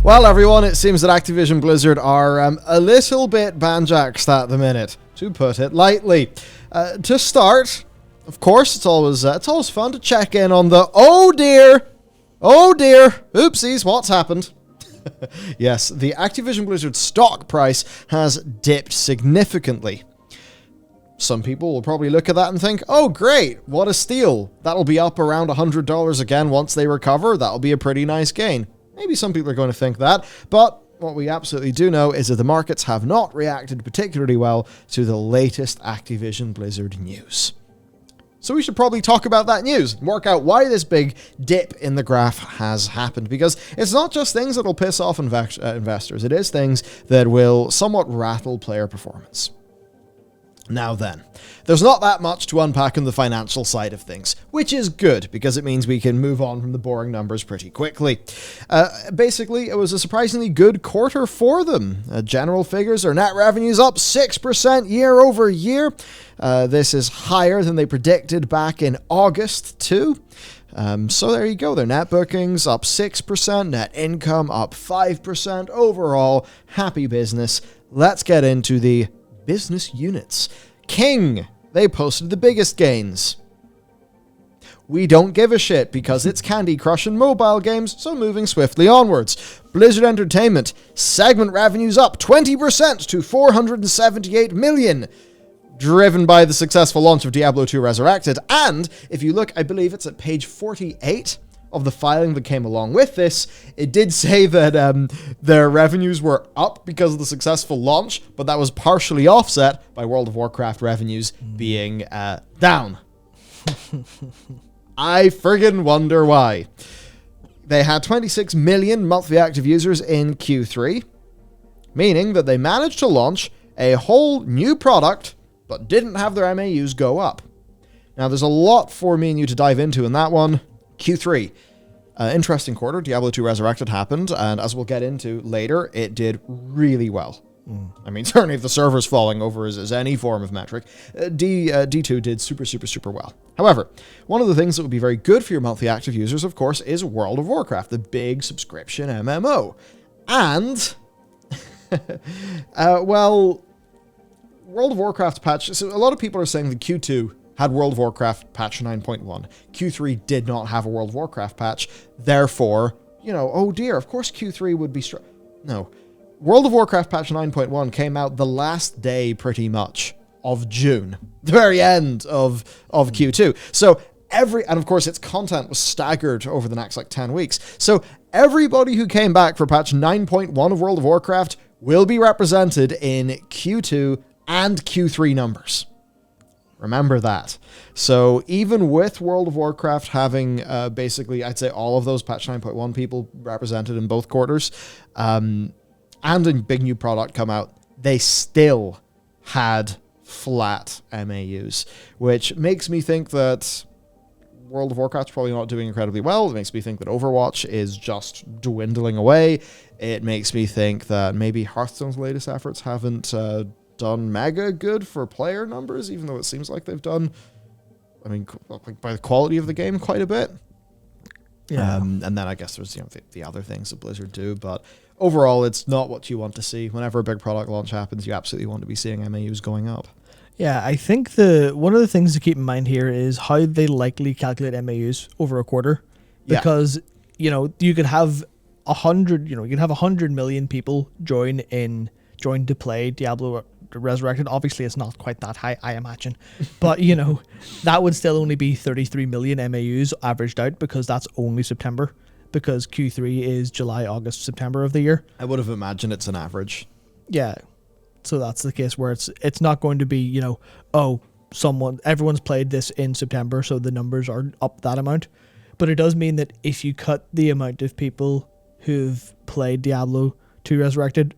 Well, everyone, it seems that Activision Blizzard are a little bit banjaxed at the minute, to put it lightly. To start, of course, it's always fun to check in on the oh dear, oopsies, what's happened? Yes, the Activision Blizzard stock price has dipped significantly. Some people will probably look at that and think, oh great, what a steal. That'll be up around $100 again once they recover. That'll be a pretty nice gain. Maybe some people are going to think that, but what we absolutely do know is that the markets have not reacted particularly well to the latest Activision Blizzard news. So we should probably talk about that news and work out why this big dip in the graph has happened, because it's not just things that will piss off investors, it is things that will somewhat rattle player performance. Now then, there's not that much to unpack in the financial side of things, which is good, because it means we can move on from the boring numbers pretty quickly. Basically, it was a surprisingly good quarter for them. General figures are net revenues up 6% year over year. This is higher than they predicted back in August, too. So there you go, their net bookings up 6%, net income up 5%. Overall, happy business. Let's get into the business units. King, they posted the biggest gains. We don't give a shit because it's Candy Crush and mobile games, so moving swiftly onwards. Blizzard Entertainment, segment revenues up 20% to $478 million, driven by the successful launch of Diablo 2 Resurrected. And if you look, I believe it's at page 48 of the filing that came along with this, it did say that their revenues were up because of the successful launch, but that was partially offset by World of Warcraft revenues being down. I friggin' wonder why. They had 26 million monthly active users in Q3, meaning that they managed to launch a whole new product, but didn't have their MAUs go up. Now, there's a lot for me and you to dive into in that one. Q3. Interesting quarter. Diablo 2 Resurrected happened, and as we'll get into later, it did really well. I mean, certainly if the server's falling over is any form of metric, D2 did super well. However, one of the things that would be very good for your monthly active users, of course, is World of Warcraft, the big subscription MMO. And, well, World of Warcraft patch, so a lot of people are saying that Q2 had World of Warcraft patch 9.1. Q3 did not have a World of Warcraft patch. Therefore, oh dear, of course Q3 would be No. World of Warcraft patch 9.1 came out the last day, pretty much, of June. The very end of Q2. So and of course its content was staggered over the next 10 weeks. So everybody who came back for patch 9.1 of World of Warcraft will be represented in Q2 and Q3 numbers. Remember that. So even with World of Warcraft having basically, I'd say all of those patch 9.1 people represented in both quarters, and a big new product come out, they still had flat MAUs, which makes me think that World of Warcraft's probably not doing incredibly well. It makes me think that Overwatch is just dwindling away. It makes me think that maybe Hearthstone's latest efforts haven't done mega good for player numbers, even though it seems like they've done, by the quality of the game, quite a bit. Yeah. And then I guess there's the other things that Blizzard do, but overall it's not what you want to see. Whenever a big product launch happens, you absolutely want to be seeing MAUs going up. Yeah, I think one of the things to keep in mind here is how they likely calculate MAUs over a quarter, because you could have 100 million people join to play Diablo Resurrected. Obviously it's not quite that high, I imagine, but that would still only be 33 million MAUs averaged out, because that's only September, because Q3 is July, August, September of the year. I would have imagined it's an average. Yeah, so that's the case where it's not going to be everyone's played this in September, so the numbers are up that amount. But it does mean that if you cut the amount of people who've played Diablo 2 Resurrected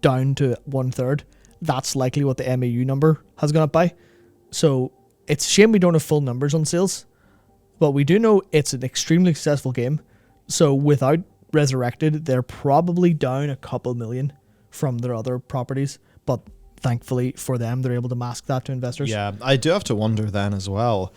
down to 1/3, that's likely what the MAU number has gone up by. So it's a shame we don't have full numbers on sales, but we do know it's an extremely successful game. So without Resurrected, they're probably down a couple million from their other properties, but thankfully for them, they're able to mask that to investors. Yeah, I do have to wonder then as well,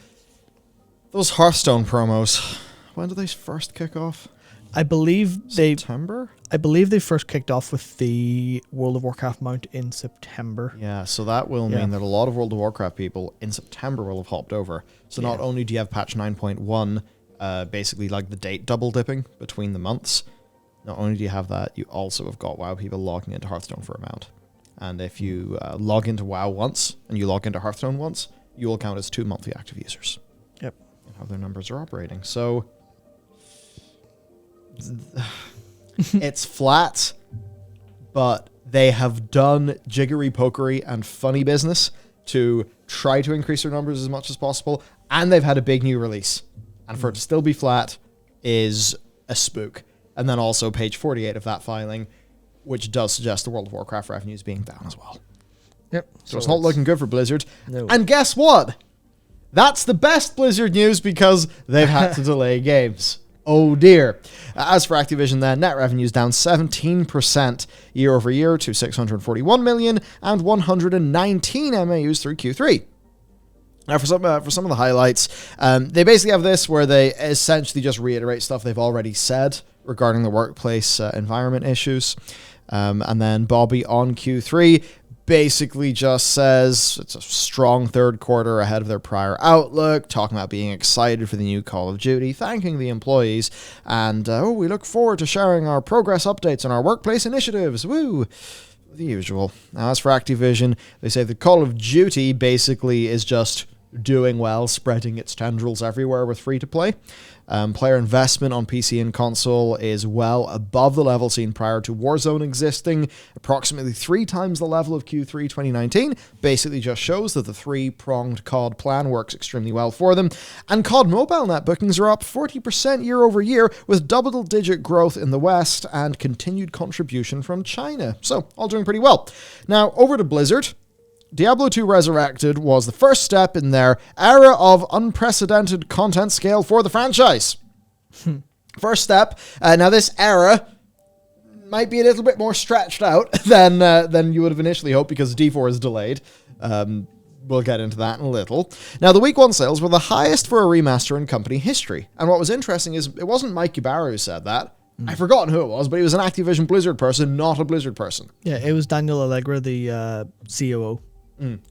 those Hearthstone promos, when do they first kick off? I believe they September? I believe they first kicked off with the World of Warcraft mount in September. Yeah, so that will mean that a lot of World of Warcraft people in September will have hopped over. So not only do you have patch 9.1, basically like the date double dipping between the months, not only do you have that, you also have got WoW people logging into Hearthstone for a mount. And if you log into WoW once and you log into Hearthstone once, you will count as 2 monthly active users. Yep. And how their numbers are operating. So it's flat, but they have done jiggery pokery and funny business to try to increase their numbers as much as possible, and they've had a big new release. And for it to still be flat is a spook. And then also page 48 of that filing, which does suggest the World of Warcraft revenues being down as well. Yep. So it's not looking good for Blizzard. No. And guess what? That's the best Blizzard news because they've had to delay games. Oh dear. As for Activision then, net revenues down 17% year over year to 641 million and 119 MAUs through Q3. Now for some of the highlights, they basically have this where they essentially just reiterate stuff they've already said regarding the workplace environment issues. And then Bobby on Q3 basically just says it's a strong third quarter ahead of their prior outlook, talking about being excited for the new Call of Duty, thanking the employees, and we look forward to sharing our progress updates on our workplace initiatives. Woo! The usual. Now, as for Activision, they say the Call of Duty basically is just doing well, spreading its tendrils everywhere with free-to-play. Player investment on PC and console is well above the level seen prior to Warzone existing, approximately 3 times the level of Q3 2019. Basically just shows that the 3-pronged COD plan works extremely well for them. And COD mobile net bookings are up 40% year over year, with double-digit growth in the West and continued contribution from China. So, all doing pretty well. Now, over to Blizzard. Diablo 2 Resurrected was the first step in their era of unprecedented content scale for the franchise. First step. Now, this era might be a little bit more stretched out than you would have initially hoped because D4 is delayed. We'll get into that in a little. Now, the week 1 sales were the highest for a remaster in company history. And what was interesting is it wasn't Mike Ybarra who said that. I've forgotten who it was, but he was an Activision Blizzard person, not a Blizzard person. Yeah, it was Daniel Allegra, the COO.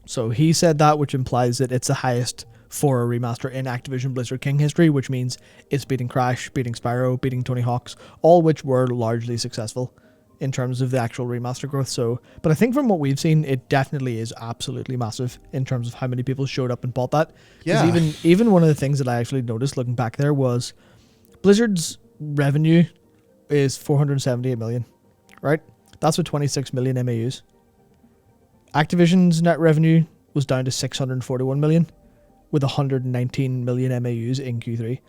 So he said that, which implies that it's the highest for a remaster in Activision Blizzard King history, which means it's beating Crash, beating Spyro, beating Tony Hawk's, all which were largely successful in terms of the actual remaster growth. So, but I think from what we've seen, it definitely is absolutely massive in terms of how many people showed up and bought that. Yeah. Even one of the things that I actually noticed looking back there was Blizzard's revenue is 478 million, right? That's with 26 million MAUs. Activision's net revenue was down to 641 million with 119 million MAUs in Q3.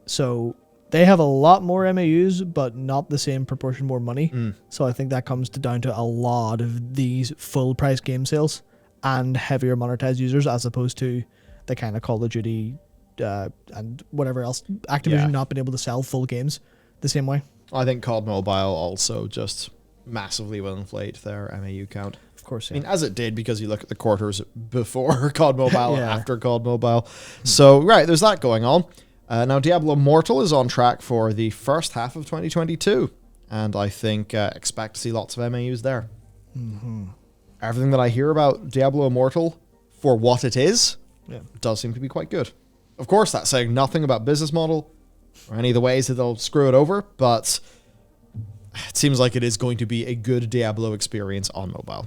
So they have a lot more MAUs, but not the same proportion more money. So I think that comes down to a lot of these full price game sales and heavier monetized users as opposed to the kind of Call of Duty and whatever else. Activision not been able to sell full games the same way. I think COD Mobile also just massively will inflate their MAU count. Of course, I mean, as it did, because you look at the quarters before COD Mobile and after COD Mobile. So, right, there's that going on. Now, Diablo Immortal is on track for the first half of 2022. And I think expect to see lots of MAUs there. Everything that I hear about Diablo Immortal, for what it is, does seem to be quite good. Of course, that's saying nothing about business model or any of the ways that they'll screw it over, but it seems like it is going to be a good Diablo experience on mobile.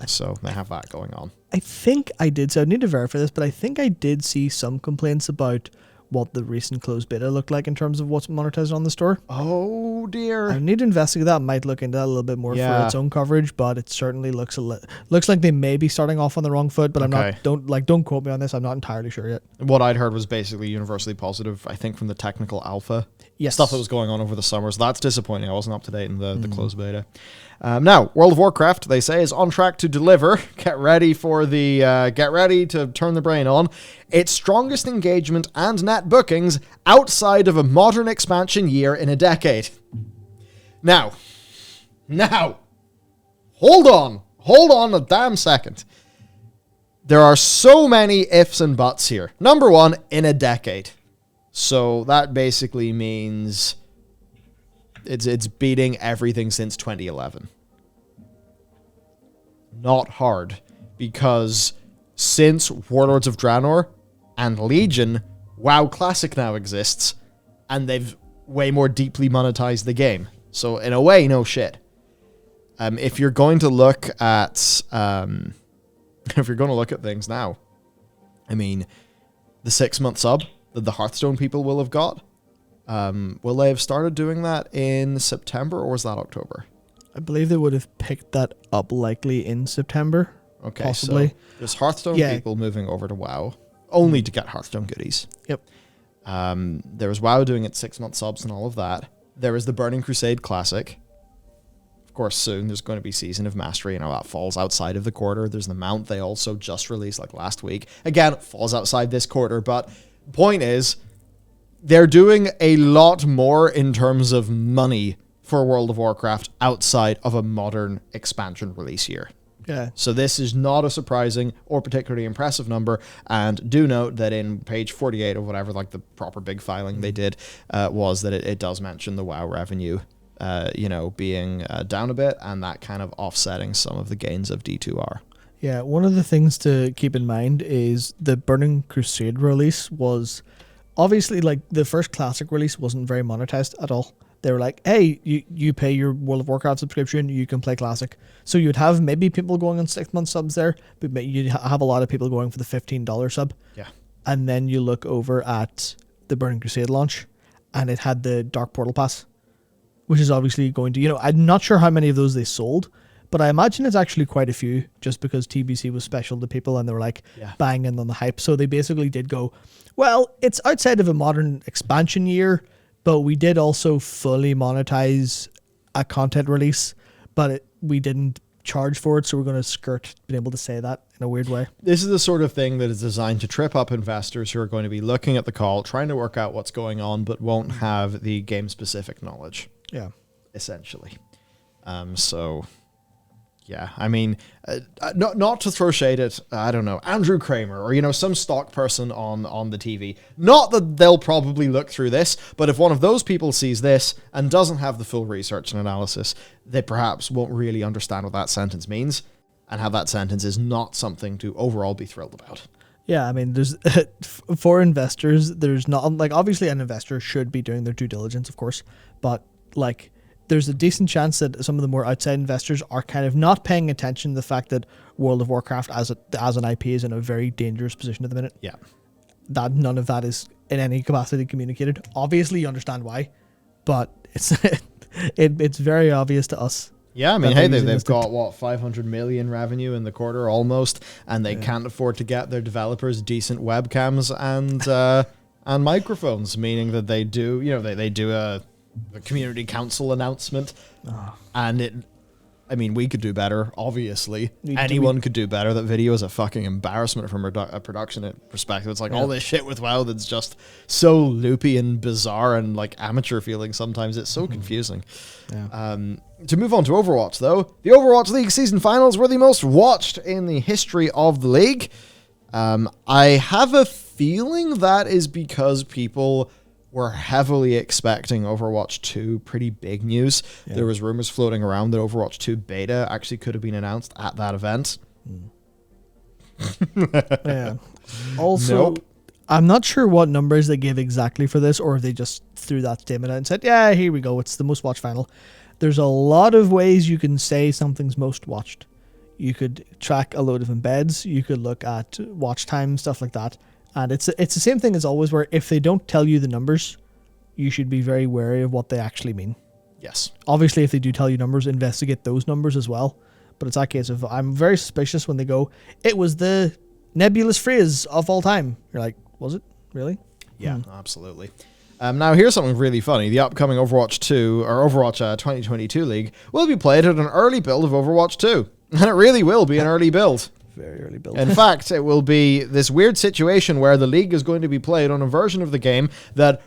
So they have that going on. I think I did, so I need to verify this, but I think I did see some complaints about what the recent closed beta looked like in terms of what's monetized on the store. Oh dear. I need to investigate that. I might look into that a little bit more for its own coverage, but it certainly looks like they may be starting off on the wrong foot, but I'm not, don't quote me on this. I'm not entirely sure yet. What I'd heard was basically universally positive, I think, from the technical alpha. Yes. Stuff that was going on over the summer. So that's disappointing. I wasn't up to date in the closed beta. Now, World of Warcraft, they say, is on track to deliver. Get ready to turn the brain on. Its strongest engagement and net bookings outside of a modern expansion year in a decade. Now, hold on a damn second. There are so many ifs and buts here. Number one, in a decade. So that basically means It's beating everything since 2011. Not hard, because since Warlords of Draenor and Legion, WoW Classic now exists, and they've way more deeply monetized the game. So in a way, no shit. If you're going to look at things now, I mean, the 6-month sub that the Hearthstone people will have got, will they have started doing that in September, or was that October? I believe they would have picked that up likely in September. Okay, possibly. So there's Hearthstone people moving over to WoW, only to get Hearthstone goodies. Yep. There was WoW doing its 6-month subs and all of that. There was the Burning Crusade Classic. Of course, soon there's going to be Season of Mastery, that falls outside of the quarter. There's the Mount they also just released like last week. Again, it falls outside this quarter, but point is, they're doing a lot more in terms of money for World of Warcraft outside of a modern expansion release year. Yeah. So this is not a surprising or particularly impressive number. And do note that in page 48 or whatever, like the proper big filing they did, was that it does mention the WoW revenue, being down a bit, and that kind of offsetting some of the gains of D2R. Yeah, one of the things to keep in mind is the Burning Crusade release was obviously, like, the first Classic release wasn't very monetized at all. They were like, hey, you pay your World of Warcraft subscription, you can play Classic. So you'd have maybe people going on 6-month subs there, but you'd have a lot of people going for the $15 sub. Yeah. And then you look over at the Burning Crusade launch, and it had the Dark Portal Pass, which is obviously going to, I'm not sure how many of those they sold, but I imagine it's actually quite a few, just because TBC was special to people and they were like banging on the hype. So they basically did go, well, it's outside of a modern expansion year, but we did also fully monetize a content release, but we didn't charge for it, so we're going to skirt being able to say that in a weird way. This is the sort of thing that is designed to trip up investors who are going to be looking at the call, trying to work out what's going on, but won't have the game-specific knowledge. Yeah. Essentially. Yeah, I mean, not to throw shade at, I don't know, Andrew Kramer or, some stock person on the TV. Not that they'll probably look through this, but if one of those people sees this and doesn't have the full research and analysis, they perhaps won't really understand what that sentence means, and how that sentence is not something to overall be thrilled about. Yeah, I mean, there's for investors, there's not, like, obviously an investor should be doing their due diligence, of course, but, like, there's a decent chance that some of the more outside investors are kind of not paying attention to the fact that World of Warcraft as an IP is in a very dangerous position at the minute. Yeah. That none of that is in any capacity communicated. Obviously, you understand why, but it's very obvious to us. Yeah, I mean, hey, they've got, 500 million revenue in the quarter almost, and they can't afford to get their developers decent webcams and microphones, meaning that they do, they do a community council announcement, and we could do better, obviously. Anyone could do better. That video is a fucking embarrassment from a production perspective. It's like all this shit with WoW that's just so loopy and bizarre and like amateur feeling sometimes. It's so confusing. Yeah. To move on to Overwatch, though, the Overwatch League season finals were the most watched in the history of the league. I have a feeling that is because people were heavily expecting Overwatch 2, pretty big news. Yeah. There was rumors floating around that Overwatch 2 beta actually could have been announced at that event. Yeah. Also, I'm not sure what numbers they gave exactly for this, or if they just threw that statement out and said, yeah, here we go, it's the most watched final. There's a lot of ways you can say something's most watched. You could track a load of embeds, you could look at watch time, stuff like that. And it's the same thing as always, where if they don't tell you the numbers, you should be very wary of what they actually mean. Yes. Obviously, if they do tell you numbers, investigate those numbers as well. But it's that case of, I'm very suspicious when they go, it was the nebulous phrase of all time. You're like, was it? Really? Yeah, absolutely. Now, here's something really funny. The upcoming Overwatch 2, or Overwatch 2022 League, will be played at an early build of Overwatch 2. And it really will be an early build. Very early build. In fact, it will be this weird situation where the league is going to be played on a version of the game that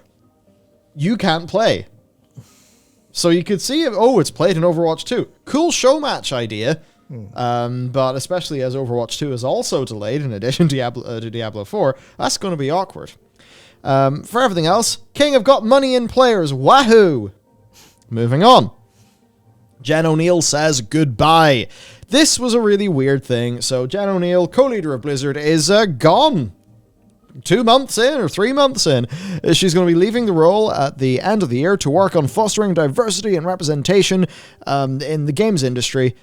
you can't play. So you could see, it's played in Overwatch 2. Cool show match idea. But especially as Overwatch 2 is also delayed, in addition to Diablo 4, that's going to be awkward. For everything else, King have got money in players. Wahoo! moving on. Jen ONeill says goodbye. This was a really weird thing. So Jen ONeill, co-leader of Blizzard, is gone. 2 months in or 3 months in. She's going to be leaving the role at the end of the year to work on fostering diversity and representation in the games industry.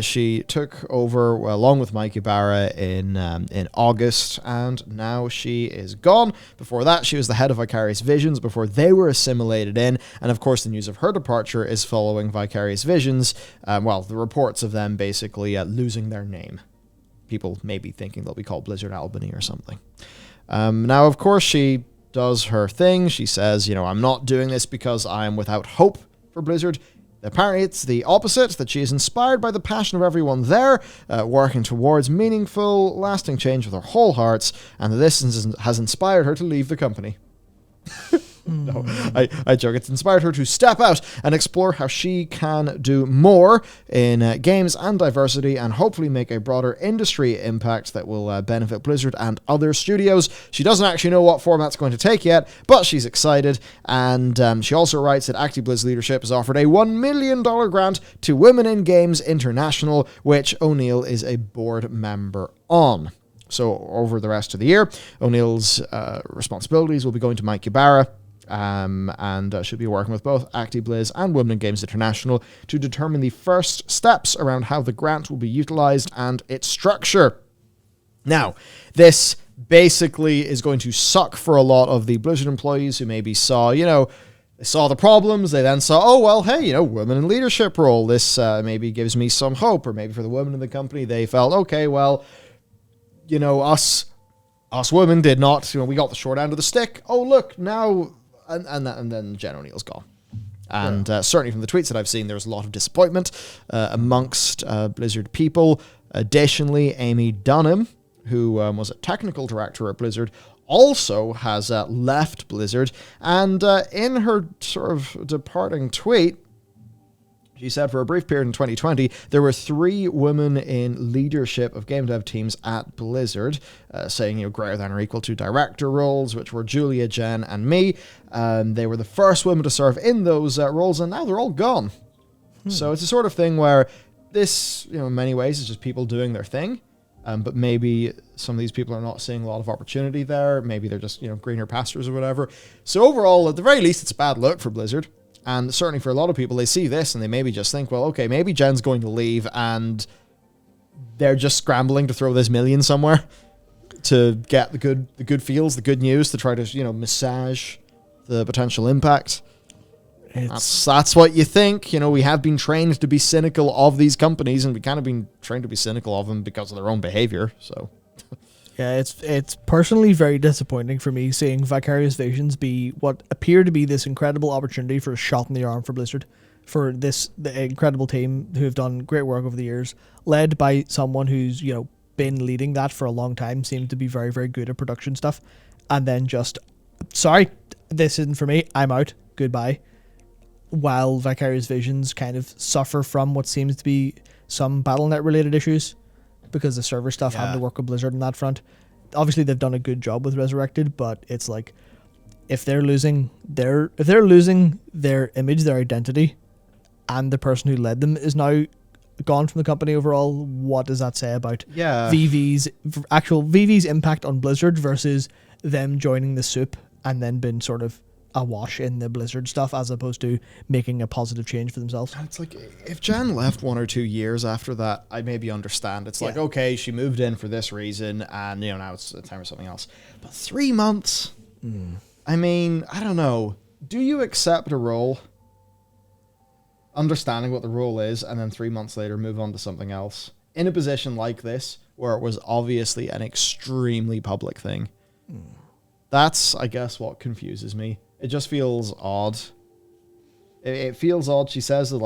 She took over along with Mike Ibarra in August, and now she is gone. Before that, she was the head of Vicarious Visions before they were assimilated in, and of course the news of her departure is following Vicarious Visions, the reports of them basically losing their name. People may be thinking they'll be called Blizzard Albany or something. Now, of course, she does her thing. She says, I'm not doing this because I'm without hope for Blizzard. Apparently, it's the opposite, that she is inspired by the passion of everyone there, working towards meaningful, lasting change with her whole hearts, and that this has inspired her to leave the company. No, I joke. It's inspired her to step out and explore how she can do more in games and diversity, and hopefully make a broader industry impact that will benefit Blizzard and other studios. She doesn't actually know what form that's going to take yet, but she's excited. And she also writes that ActiBliz leadership has offered a $1 million grant to Women in Games International, which ONeill is a board member on. So over the rest of the year, ONeill's responsibilities will be going to Mike Ibarra, and should be working with both ActiBliz and Women in Games International to determine the first steps around how the grant will be utilized and its structure. Now, this basically is going to suck for a lot of the Blizzard employees who maybe saw, they saw the problems, they then saw, women in leadership role, this maybe gives me some hope, or maybe for the women in the company, they felt, okay, well, us women did not, we got the short end of the stick. Oh, look, now... And then Jen ONeill's gone. And certainly from the tweets that I've seen, there's a lot of disappointment amongst Blizzard people. Additionally, Amy Dunham, who was a technical director at Blizzard, also has left Blizzard. And in her sort of departing tweet, she said for a brief period in 2020, there were 3 women in leadership of game dev teams at Blizzard, saying, greater than or equal to director roles, which were Julia, Jen, and me. They were the first women to serve in those roles, and now they're all gone. So it's a sort of thing where this, in many ways, is just people doing their thing. But maybe some of these people are not seeing a lot of opportunity there. Maybe they're just, greener pastures or whatever. So overall, at the very least, it's a bad look for Blizzard. And certainly for a lot of people, they see this and they maybe just think, well, okay, maybe Jen's going to leave and they're just scrambling to throw this million somewhere to get the good feels, the good news, to try to, massage the potential impact. That's what you think. We have been trained to be cynical of these companies, and we kind of been trained to be cynical of them because of their own behavior. So... Yeah, it's personally very disappointing for me seeing Vicarious Visions be what appeared to be this incredible opportunity for a shot in the arm for Blizzard, for the incredible team who have done great work over the years, led by someone who's, been leading that for a long time, seemed to be very, very good at production stuff, and then just, sorry, this isn't for me, I'm out, goodbye, while Vicarious Visions kind of suffer from what seems to be some Battle.net related issues, because the server stuff having to work with Blizzard on that front. Obviously, they've done a good job with Resurrected, but it's like, if they're losing their image, their identity, and the person who led them is now gone from the company overall, what does that say about VV's impact on Blizzard versus them joining the soup and then being sort of awash in the Blizzard stuff as opposed to making a positive change for themselves? It's like, if Jan left 1 or 2 years after that, I maybe understand. It's like, okay, she moved in for this reason, and now it's time for something else. But 3 months? I mean, I don't know. Do you accept a role, understanding what the role is, and then 3 months later move on to something else? In a position like this, where it was obviously an extremely public thing. That's, I guess, what confuses me. It just feels odd. It feels odd. She says that,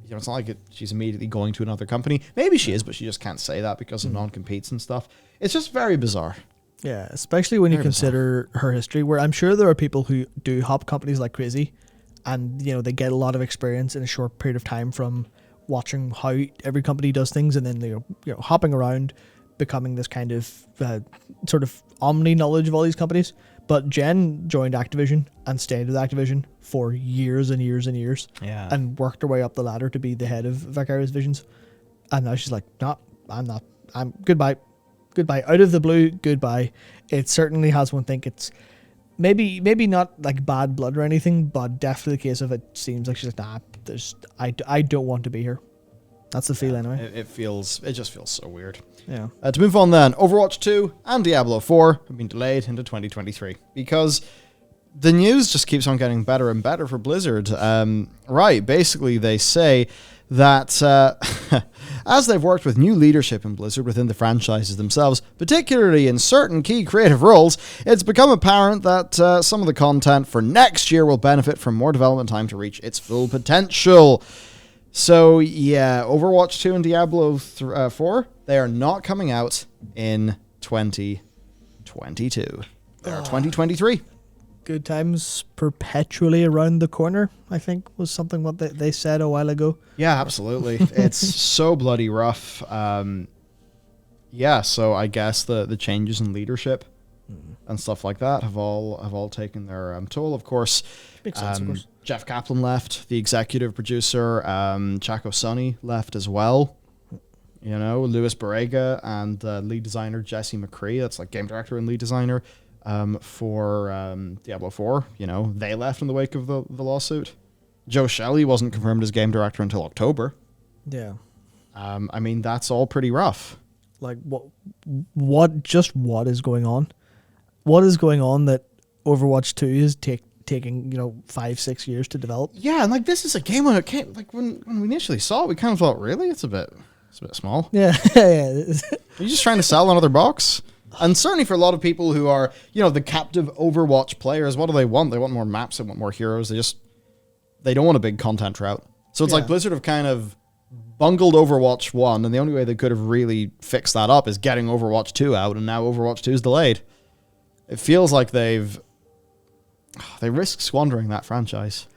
it's not like she's immediately going to another company. Maybe she is, but she just can't say that because of non-competes and stuff. It's just very bizarre. Yeah, especially when you consider her history, where I'm sure there are people who do hop companies like crazy, and, they get a lot of experience in a short period of time from watching how every company does things, and then, hopping around, becoming this kind of sort of omni knowledge of all these companies. But Jen joined Activision and stayed with Activision for years and years and years. Yeah. And worked her way up the ladder to be the head of Vicarious Visions. And now she's like, no, I'm not. I'm goodbye. Goodbye. Out of the blue, goodbye. It certainly has one think it's maybe not like bad blood or anything, but definitely the case of it seems like she's like, nah, I don't want to be here. That's the feel anyway. It just feels so weird. Yeah. To move on then, Overwatch 2 and Diablo 4 have been delayed into 2023 because the news just keeps on getting better and better for Blizzard. Right, basically they say that as they've worked with new leadership in Blizzard within the franchises themselves, particularly in certain key creative roles, it's become apparent that some of the content for next year will benefit from more development time to reach its full potential. So, yeah, Overwatch 2 and Diablo 4, they are not coming out in 2022. They are 2023. Good times perpetually around the corner, I think, was something what they said a while ago. Yeah, absolutely. It's so bloody rough. Yeah, so I guess the changes in leadership and stuff like that have all taken their toll. Of course, Makes sense, of course. Jeff Kaplan left, the executive producer. Chaco Sonny left as well. You know, Louis Barrega and lead designer Jesse McCree, that's like game director and lead designer for Diablo 4. You know, they left in the wake of the lawsuit. Joe Shelley wasn't confirmed as game director until October. Yeah. I mean, that's all pretty rough. Like, what is going on? What is going on that Overwatch 2 is taking 5-6 years to develop? Yeah, and like this is a game when it came, like when we initially saw it, we kind of thought, really, it's a bit small. Yeah. Are you just trying to sell another box? And certainly for a lot of people who are, the captive Overwatch players, what do they want? They want more maps, they want more heroes. They don't want a big content route. So it's like Blizzard have kind of bungled Overwatch 1, and the only way they could have really fixed that up is getting Overwatch 2 out, and now Overwatch 2 is delayed. It feels like they risk squandering that franchise.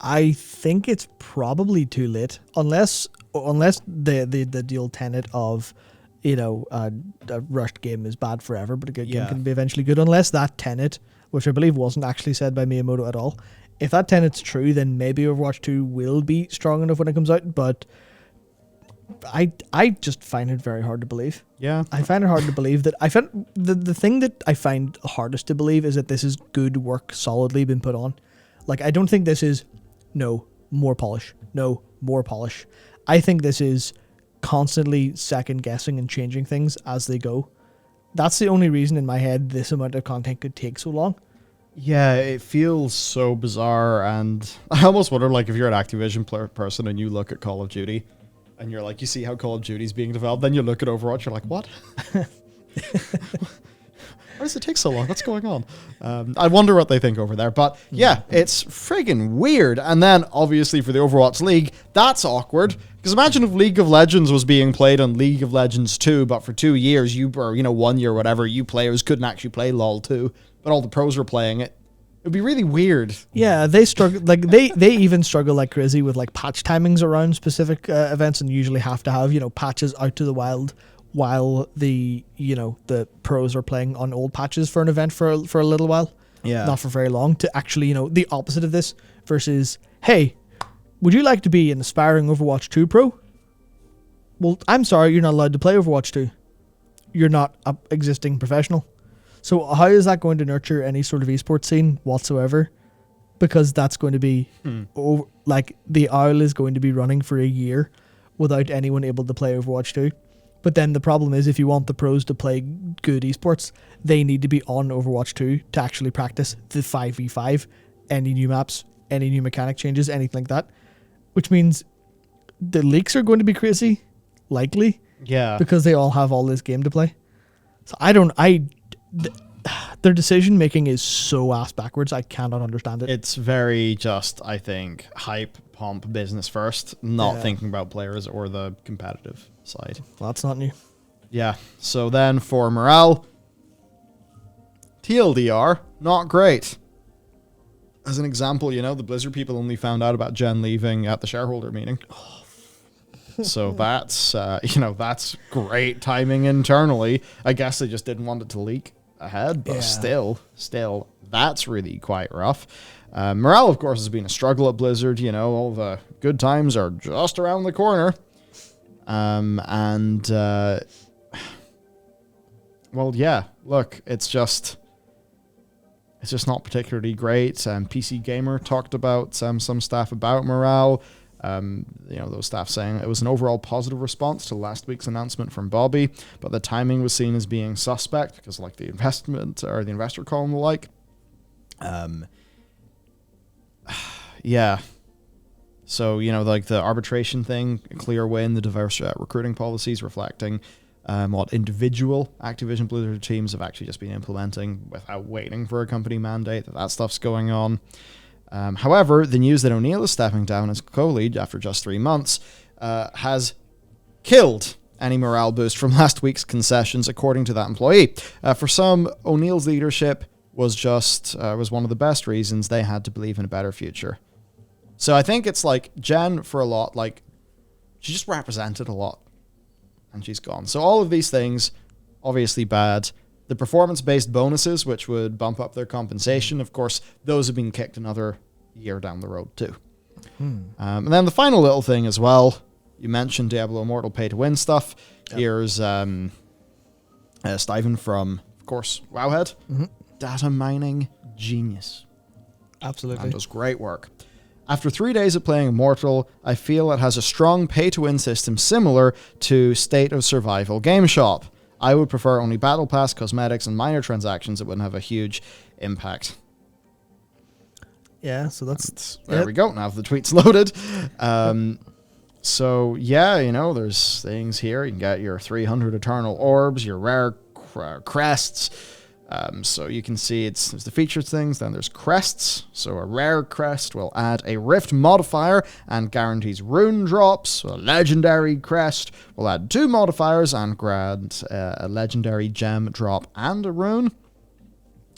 I think it's probably too late, unless the old tenet of, a rushed game is bad forever, but a good game can be eventually good. Unless that tenet, which I believe wasn't actually said by Miyamoto at all, if that tenet's true, then maybe Overwatch 2 will be strong enough when it comes out. But I just find it very hard to believe. Yeah, I find it hard to believe that. I find the thing that I find hardest to believe is that this is good work solidly been put on. Like, I don't think this is more polish. No, more polish. I think this is constantly second guessing and changing things as they go. That's the only reason in my head this amount of content could take so long. Yeah, it feels so bizarre, and I almost wonder, like, if you're an Activision person and you look at Call of Duty, and you're like, you see how Call of Duty's being developed, then you look at Overwatch, you're like, what? Why does it take so long? What's going on? I wonder what they think over there. But yeah, it's friggin' weird. And then, obviously, for the Overwatch League, that's awkward. Because imagine if League of Legends was being played on League of Legends 2, but for 2 years, or 1 year, whatever, you players couldn't actually play LoL 2, but all the pros were playing it. It'd be really weird. Yeah, they struggle. Like they even struggle like crazy with like patch timings around specific events, and usually have to have patches out to the wild while the pros are playing on old patches for an event for a little while. Yeah, not for very long. To actually the opposite of this versus, hey, would you like to be an aspiring Overwatch 2 pro? Well, I'm sorry, you're not allowed to play Overwatch 2. You're not an existing professional. So how is that going to nurture any sort of esports scene whatsoever? Because that's going to be like the OWL is going to be running for a year without anyone able to play Overwatch 2. But then the problem is, if you want the pros to play good esports, they need to be on Overwatch 2 to actually practice the 5v5, any new maps, any new mechanic changes, anything like that. Which means the leaks are going to be crazy, likely. Yeah. Because they all have all this game to play. So their decision making is so ass backwards. I cannot understand it. It's very just, I think, hype, pump, business first, not thinking about players or the competitive side. Well, that's not new. Yeah. So then for morale, TLDR, not great. As an example, the Blizzard people only found out about Jen leaving at the shareholder meeting. So that's, that's great timing internally. I guess they just didn't want it to leak ahead, but still, that's really quite rough. Morale, of course, has been a struggle at Blizzard. You know, all the good times are just around the corner. Well, yeah, look, it's just not particularly great. PC Gamer talked about some stuff about morale. Those staff saying it was an overall positive response to last week's announcement from Bobby, but the timing was seen as being suspect because, like, the investment or the investor call and the like. Yeah. So, like the arbitration thing, a clear win, the diverse recruiting policies reflecting what individual Activision Blizzard teams have actually just been implementing without waiting for a company mandate, that stuff's going on. However, the news that ONeill is stepping down as co-lead after just 3 months has killed any morale boost from last week's concessions, according to that employee. For some, ONeill's leadership was one of the best reasons they had to believe in a better future. So I think it's like Jen, for a lot, like, she just represented a lot, and she's gone. So all of these things, obviously bad. The performance-based bonuses, which would bump up their compensation, of course, those have been kicked another year down the road too. And then the final little thing as well, you mentioned Diablo Immortal pay-to-win stuff. Yep. Here's Steven from, of course, Wowhead. Data mining genius. Absolutely. And does great work. After 3 days of playing Immortal, I feel it has a strong pay-to-win system similar to State of Survival Game Shop. I would prefer only Battle Pass, cosmetics, and minor transactions that wouldn't have a huge impact. Yeah, so that's... There we go. Now the tweet's loaded. So, yeah, there's things here. You can get your 300 Eternal Orbs, your rare crests. So you can see there's the featured things, then there's crests. So a rare crest will add a rift modifier and guarantees rune drops. A legendary crest will add 2 modifiers and grant a legendary gem drop and a rune.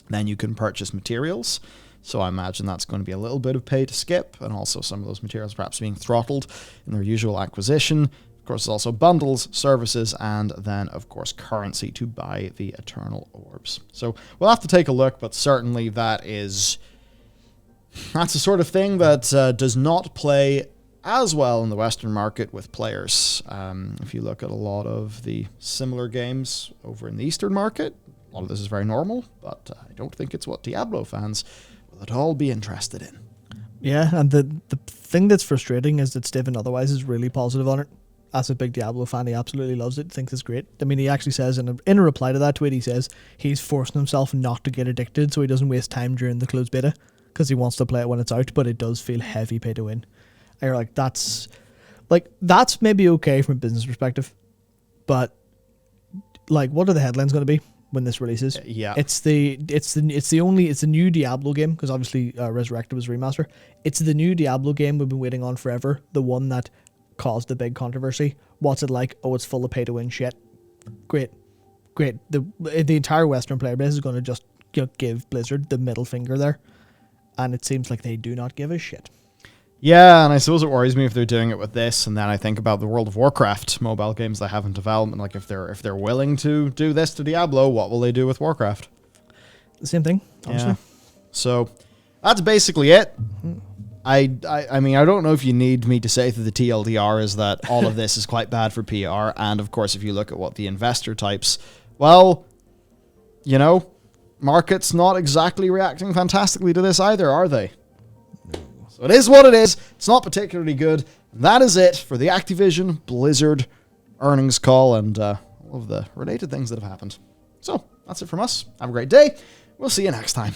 Then you can purchase materials. So I imagine that's going to be a little bit of pay to skip, and also some of those materials perhaps being throttled in their usual acquisition. Of course, there's also bundles, services, and then, of course, currency to buy the Eternal Orbs. So we'll have to take a look, but certainly that's the sort of thing that does not play as well in the Western market with players. If you look at a lot of the similar games over in the Eastern market, a lot of this is very normal, but I don't think it's what Diablo fans will at all be interested in. Yeah, and the thing that's frustrating is that Steven otherwise is really positive on it. As a big Diablo fan, he absolutely loves it, thinks it's great. I mean, he actually says in a reply to that tweet, he says he's forcing himself not to get addicted so he doesn't waste time during the closed beta because he wants to play it when it's out, but it does feel heavy pay to win. And you're like, that's maybe okay from a business perspective, but like, what are the headlines going to be when this releases? Yeah, it's the new Diablo game, because obviously Resurrected was a remaster. It's the new Diablo game we've been waiting on forever, the one that caused the big controversy. What's it like? Oh, it's full of pay to win shit. Great. The entire Western player base is going to just give Blizzard the middle finger there, and it seems like they do not give a shit. Yeah, and I suppose it worries me if they're doing it with this, and then I think about the World of Warcraft mobile games they have in development. Like, if they're willing to do this to Diablo, what will they do with Warcraft? The same thing, honestly. Yeah. So that's basically it. I mean, I don't know if you need me to say that the TLDR is that all of this is quite bad for PR, and of course, if you look at what the investor types, well, market's not exactly reacting fantastically to this either, are they? No. So it is what it is. It's not particularly good. And that is it for the Activision Blizzard earnings call and all of the related things that have happened. So that's it from us. Have a great day. We'll see you next time.